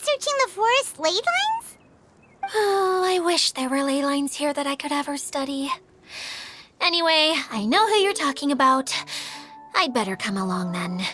researching the forest ley lines? Oh, I wish there were ley lines here that I could ever study. Anyway, I know who you're talking about. I'd better come along then.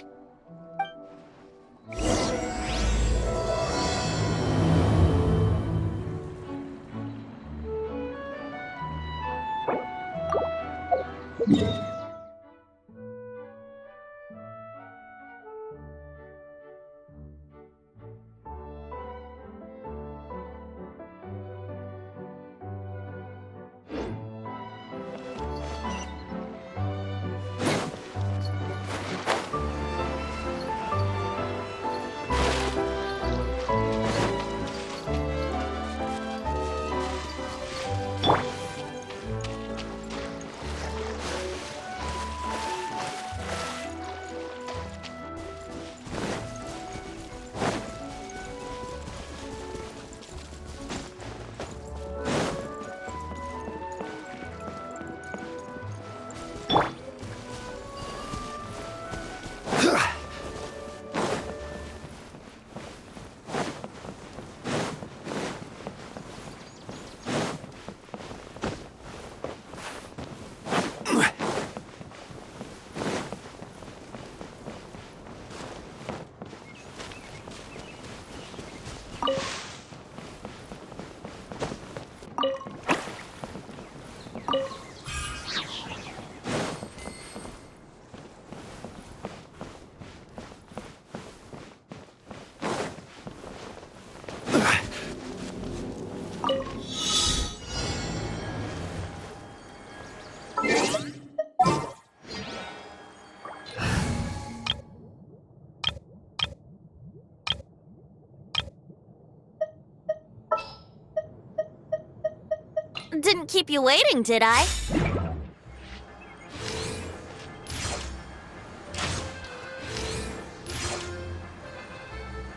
Didn't keep you waiting, did I?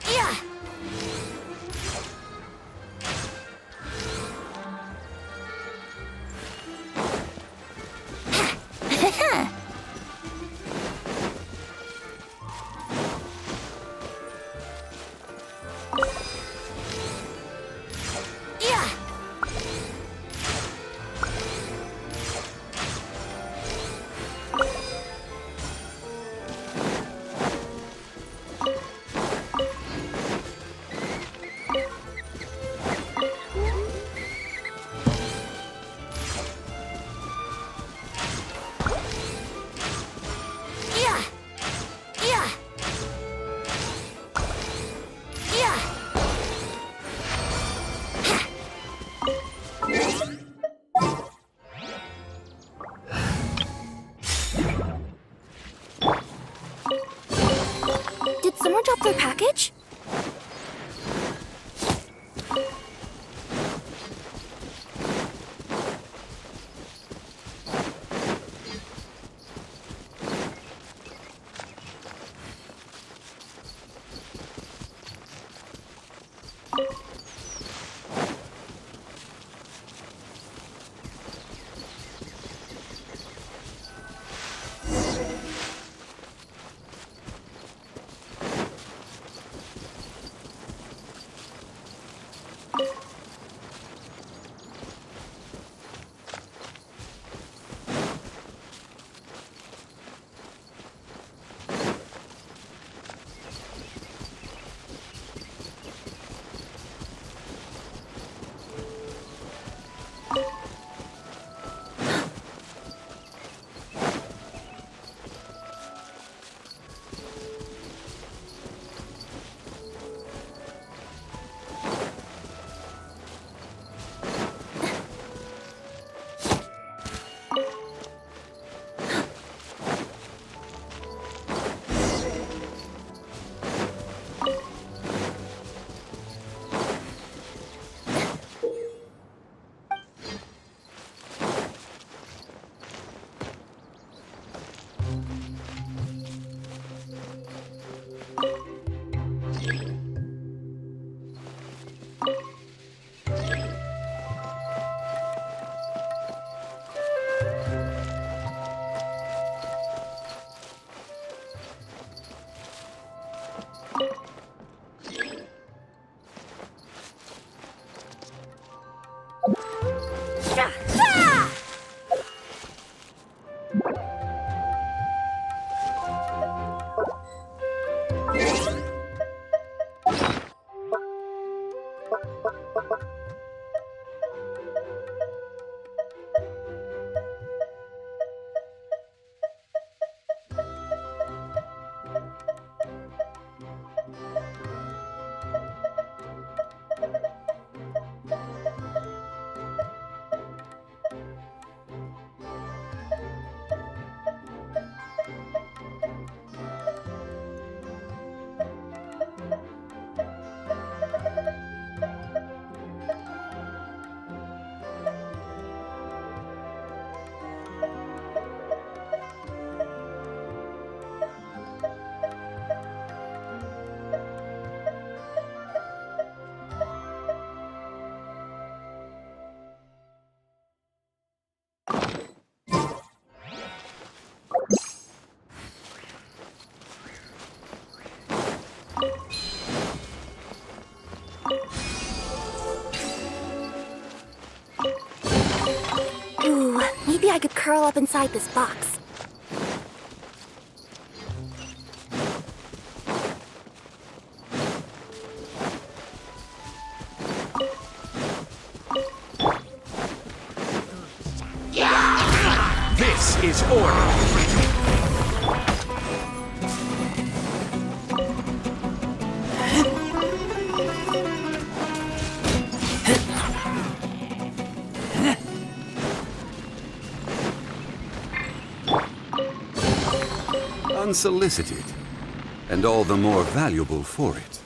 Yeah. Yeah. Yeah. Yeah. Yeah. Did someone drop their package? curl up inside this box. This is order. Unsolicited, and all the more valuable for it.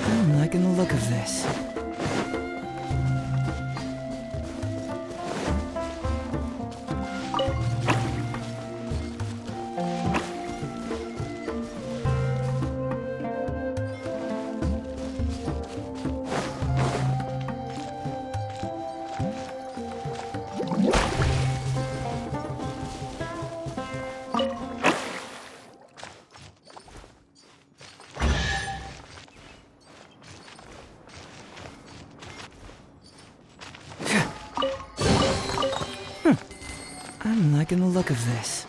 I'm liking the look of this. I'm liking the look of this.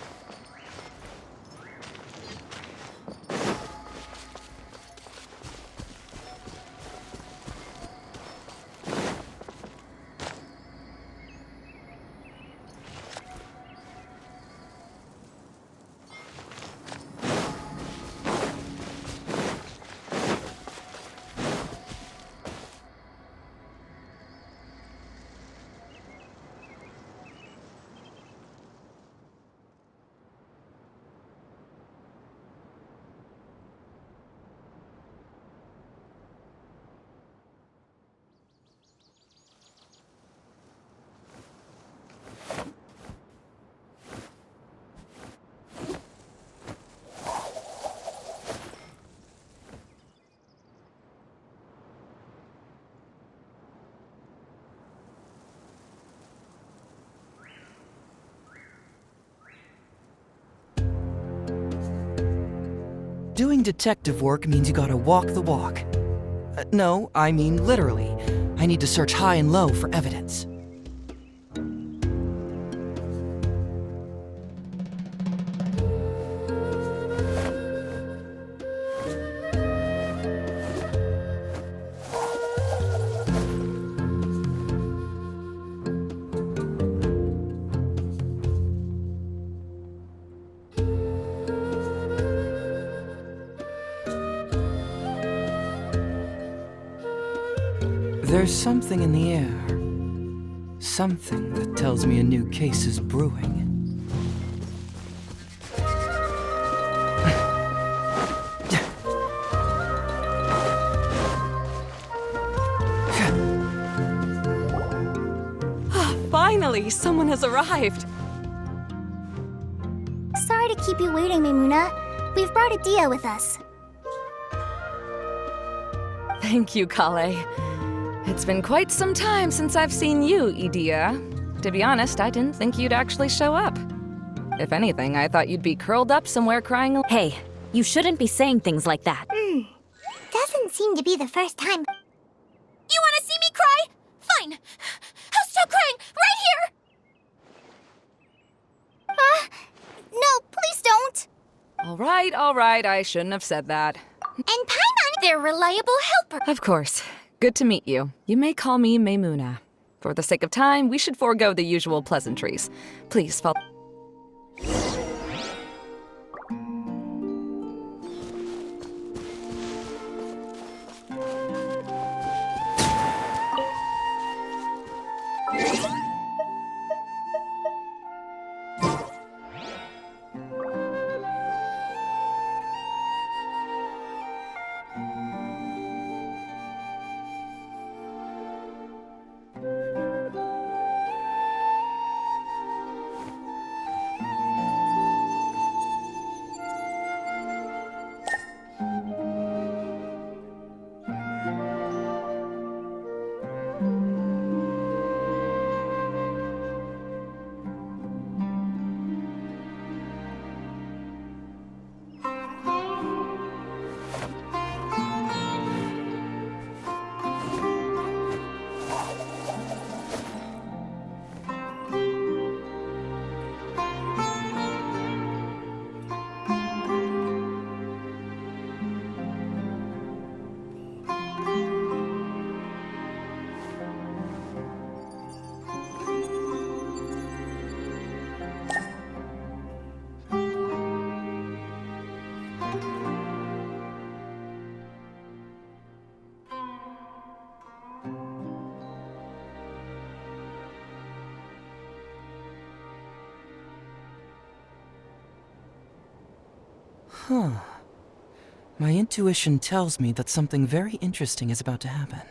Doing detective work means you gotta walk the walk. No, I mean literally. I need to search high and low for evidence. There's something in the air. Something that tells me a new case is brewing. Finally, someone has arrived. Sorry to keep you waiting, Mimuna. We've brought Adia with us. Thank you, Kale. It's been quite some time since I've seen you, Edea. To be honest, I didn't think you'd actually show up. If anything, I thought you'd be curled up somewhere crying. Hey, you shouldn't be saying things like that. Doesn't seem to be the first time. You want to see me cry? Fine. I'll stop crying right here. No, please don't. All right, I shouldn't have said that. And Paimon. They're reliable helper. Of course. Good to meet you. You may call me Maymuna. For the sake of time, we should forego the usual pleasantries. Please follow. My intuition tells me that something very interesting is about to happen.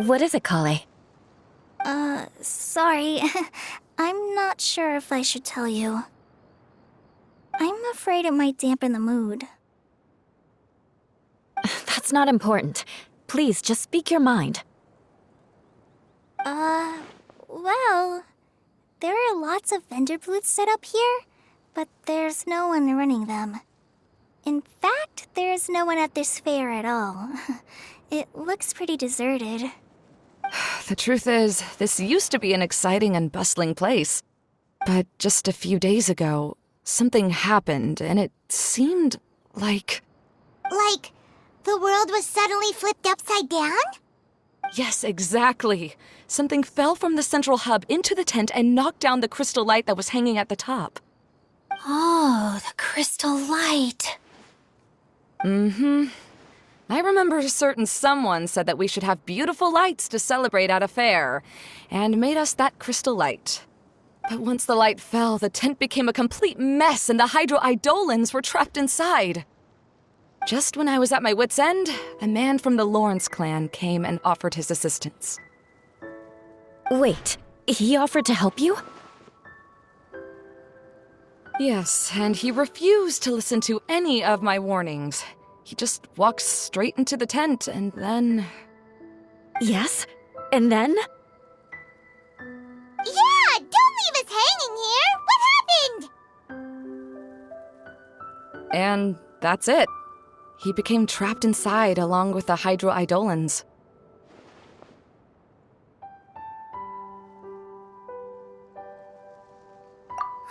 What is it, Kale? Sorry. I'm not sure if I should tell you. I'm afraid it might dampen the mood. That's not important. Please, just speak your mind. Well, there are lots of vendor booths set up here, but there's no one running them. In fact, there's no one at this fair at all. It looks pretty deserted. The truth is, this used to be an exciting and bustling place. But just a few days ago, something happened, and it seemed like... Like, the world was suddenly flipped upside down? Yes, exactly. Something fell from the central hub into the tent and knocked down the crystal light that was hanging at the top. Oh, the crystal light. I remember a certain someone said that we should have beautiful lights to celebrate at a fair, and made us that crystal light. But once the light fell, the tent became a complete mess and the Hydro-Eidolons were trapped inside. Just when I was at my wit's end, a man from the Lawrence clan came and offered his assistance. Wait, he offered to help you? Yes, and he refused to listen to any of my warnings. He just walked straight into the tent, and then... Yes? And then? Yeah, don't leave us hanging here! What happened? And that's it. He became trapped inside along with the Hydro-Eidolons.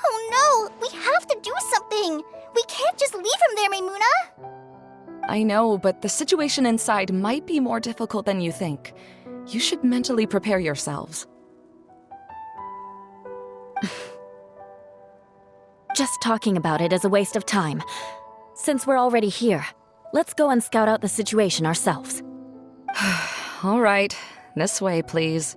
Oh no, we have to do something! We can't just leave him there, Maimuna! I know, but the situation inside might be more difficult than you think. You should mentally prepare yourselves. Just talking about it is a waste of time. Since we're already here, let's go and scout out the situation ourselves. All right, this way, please.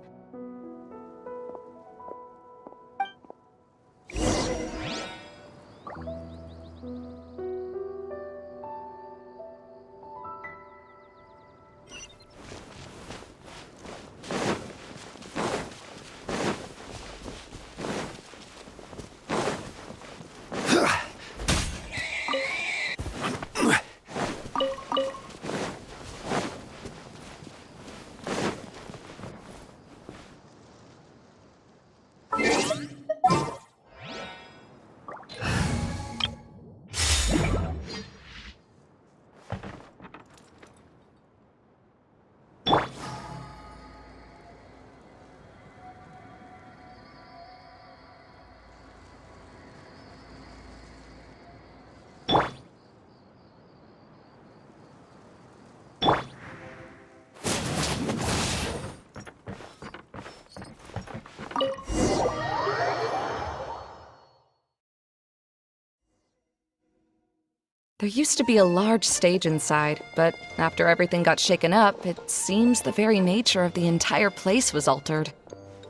There used to be a large stage inside, but after everything got shaken up, it seems the very nature of the entire place was altered.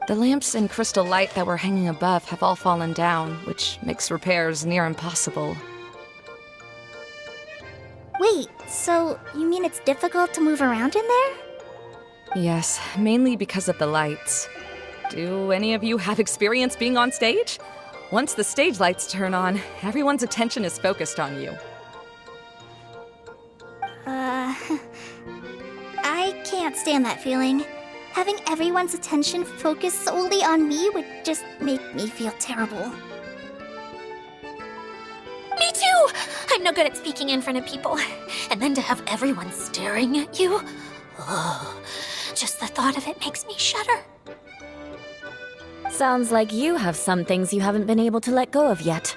The lamps and crystal light that were hanging above have all fallen down, which makes repairs near impossible. Wait, so you mean it's difficult to move around in there? Yes, mainly because of the lights. Do any of you have experience being on stage? Once the stage lights turn on, everyone's attention is focused on you. I can't stand that feeling. Having everyone's attention focused solely on me would just make me feel terrible. Me too! I'm no good at speaking in front of people. And then to have everyone staring at you. Oh, just the thought of it makes me shudder. Sounds like you have some things you haven't been able to let go of yet.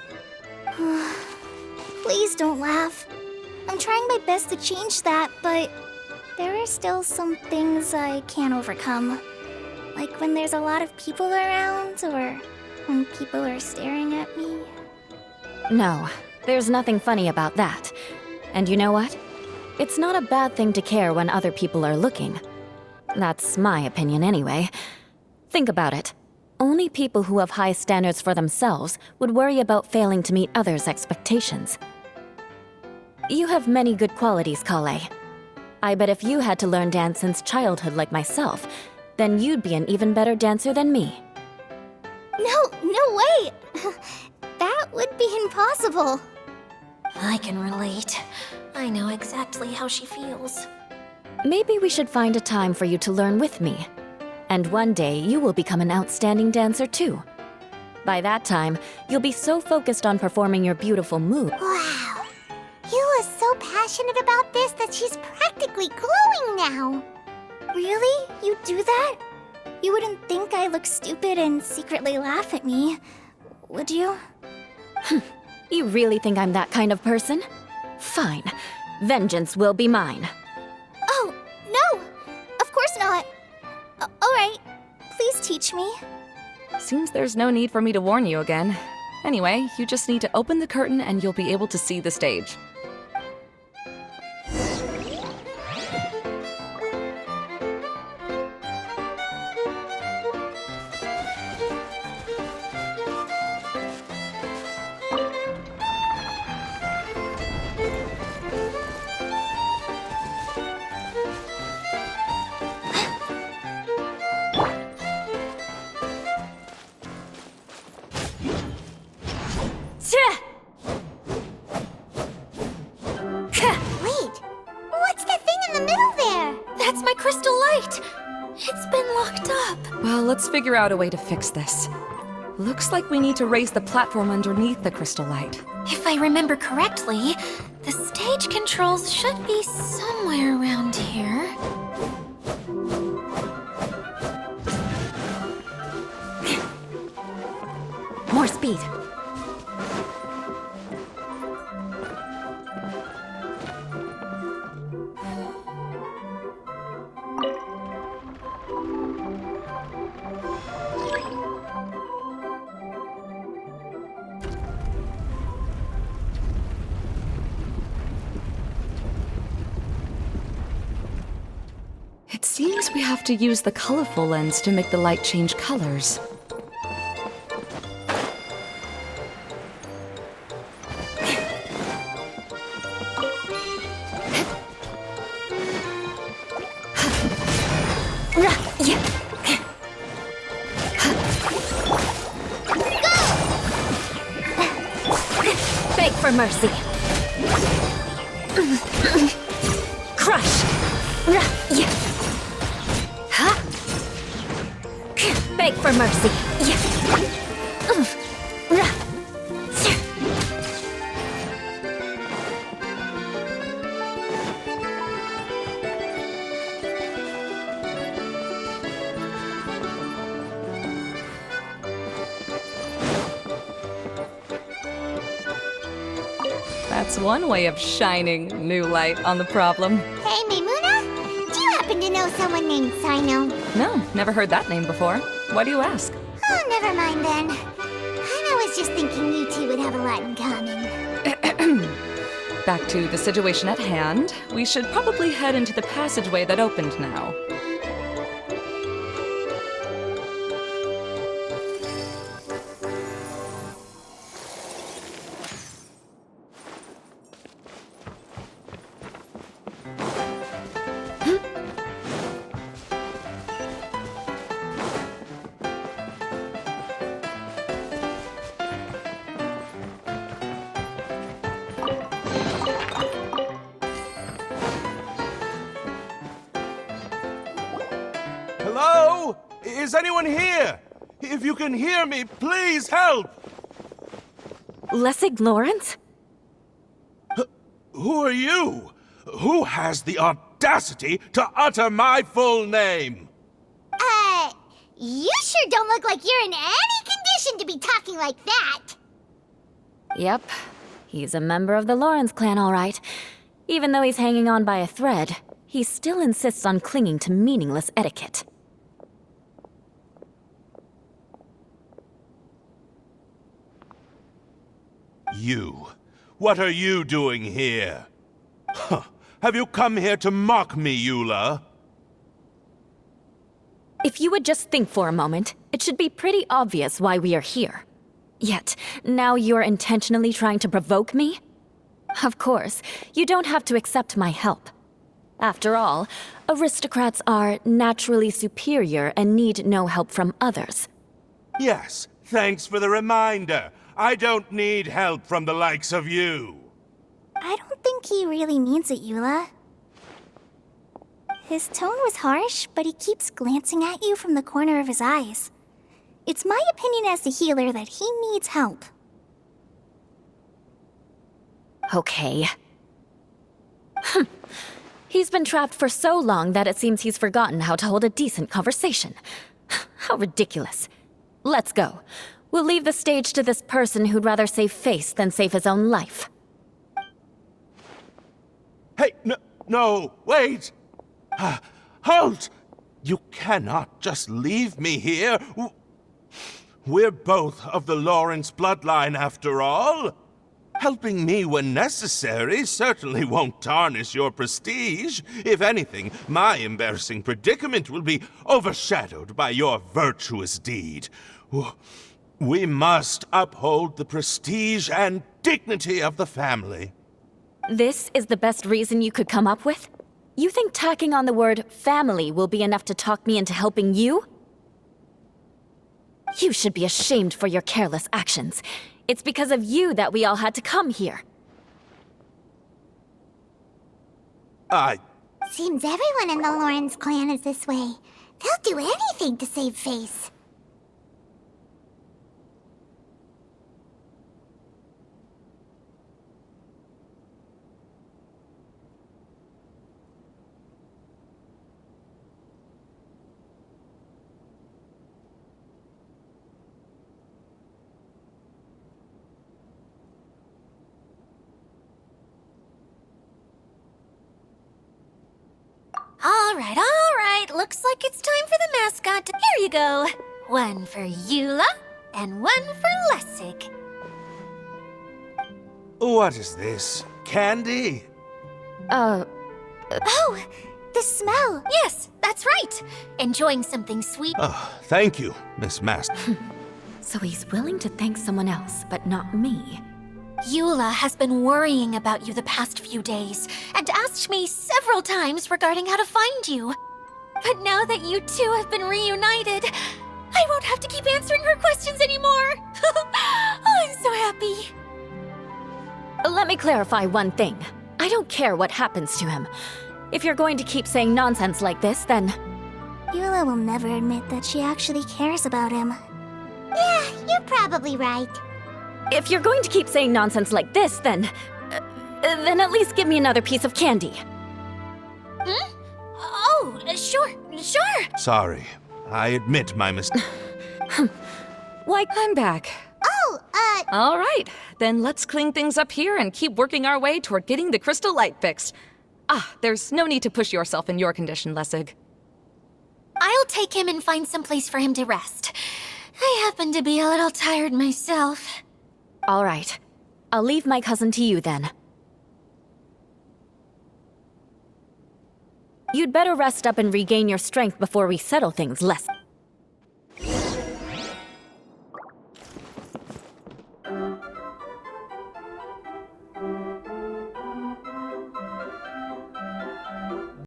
Please don't laugh. I'm trying my best to change that, but there are still some things I can't overcome. Like when there's a lot of people around, or when people are staring at me. No, there's nothing funny about that. And you know what? It's not a bad thing to care when other people are looking. That's my opinion anyway. Think about it. Only people who have high standards for themselves would worry about failing to meet others' expectations. You have many good qualities, Kale. I bet if you had to learn dance since childhood like myself, then you'd be an even better dancer than me. No way! That would be impossible. I can relate. I know exactly how she feels. Maybe we should find a time for you to learn with me. And one day, you will become an outstanding dancer too. By that time, you'll be so focused on performing your beautiful moves. Wow. Eula's so passionate about this that she's practically glowing now. Really? You do that? You wouldn't think I look stupid and secretly laugh at me, would you? You really think I'm that kind of person? Fine. Vengeance will be mine. Oh, no! Of course not. Alright, please teach me. Seems there's no need for me to warn you again. Anyway, you just need to open the curtain and you'll be able to see the stage. Wait, what's that thing in the middle there? That's my crystal light! It's been locked up. Well, let's figure out a way to fix this. Looks like we need to raise the platform underneath the crystal light. If I remember correctly, the stage controls should be somewhere around here. More speed. It seems we have to use the colorful lens to make the light change colors. Beg for mercy. Crush. Beg for mercy. That's one way of shining new light on the problem. Hey, Maimuna, do you happen to know someone named Sino? No, never heard that name before. Why do you ask? Oh, never mind then. I was just thinking you two would have a lot in common. Back to the situation at hand. We should probably head into the passageway that opened now. Hello? Is anyone here? If you can hear me, please help! Lessig Lawrence? Who are you? Who has the audacity to utter my full name? You sure don't look like you're in any condition to be talking like that. Yep. He's a member of the Lawrence clan, all right. Even though he's hanging on by a thread, he still insists on clinging to meaningless etiquette. You. What are you doing here? Huh. Have you come here to mock me, Eula? If you would just think for a moment, it should be pretty obvious why we are here. Yet, now you're intentionally trying to provoke me? Of course, you don't have to accept my help. After all, aristocrats are naturally superior and need no help from others. Yes, Thanks for the reminder. I don't need help from the likes of you. I don't think he really means it, Eula. His tone was harsh, but he keeps glancing at you from the corner of his eyes. It's my opinion as the healer that he needs help. Okay. He's been trapped for so long that it seems he's forgotten how to hold a decent conversation. How ridiculous. Let's go. We'll leave the stage to this person who'd rather save face than save his own life. Hey, no, wait! Halt! You cannot just leave me here. We're both of the Lawrence bloodline after all. Helping me when necessary certainly won't tarnish your prestige. If anything, my embarrassing predicament will be overshadowed by your virtuous deed. We must uphold the prestige and dignity of the family. This is the best reason you could come up with? You think tacking on the word family will be enough to talk me into helping you? You should be ashamed for your careless actions. It's because of you that we all had to come here. Seems everyone in the Lawrence clan is this way. They'll do anything to save face. All right. Looks like it's time for the mascot. Here you go. One for Eula, and one for Lessig. What is this? Candy? Oh, the smell! Yes, that's right. Enjoying something sweet. Oh, thank you, Miss Master. So he's willing to thank someone else, but not me. Eula has been worrying about you the past few days, and asked me several times regarding how to find you. But now that you two have been reunited, I won't have to keep answering her questions anymore. I'm so happy. Let me clarify one thing. I don't care what happens to him. If you're going to keep saying nonsense like this, then... Eula will never admit that she actually cares about him. Yeah, you're probably right. If you're going to keep saying nonsense like this, then at least give me another piece of candy. Oh, sure. Sorry. I admit my mistake. Why, I'm back. All right, then let's clean things up here and keep working our way toward getting the crystal light fixed. There's no need to push yourself in your condition, Lessig. I'll take him and find some place for him to rest. I happen to be a little tired myself. all right. I'll leave my cousin to you then. You'd better rest up and regain your strength before we settle things,